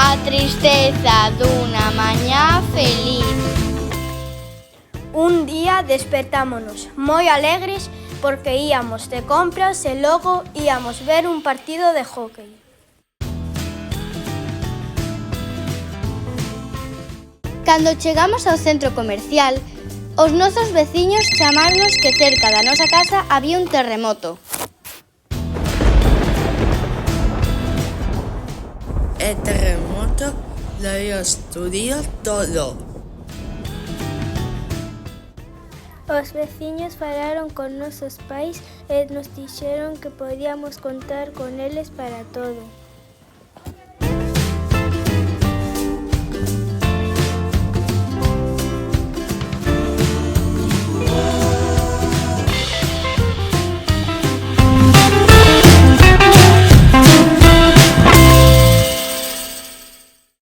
A tristeza dunha mañá feliz. Un día despertámonos moi alegres porque íamos de compras e logo íamos ver un partido de hóckey. Cando chegamos ao centro comercial, os nosos veciños chamarnos que cerca da nosa casa había un terremoto. El terremoto lo destruía todo. Os veciños falaron con nosos pais e nos dixeron que podíamos contar con eles para todo.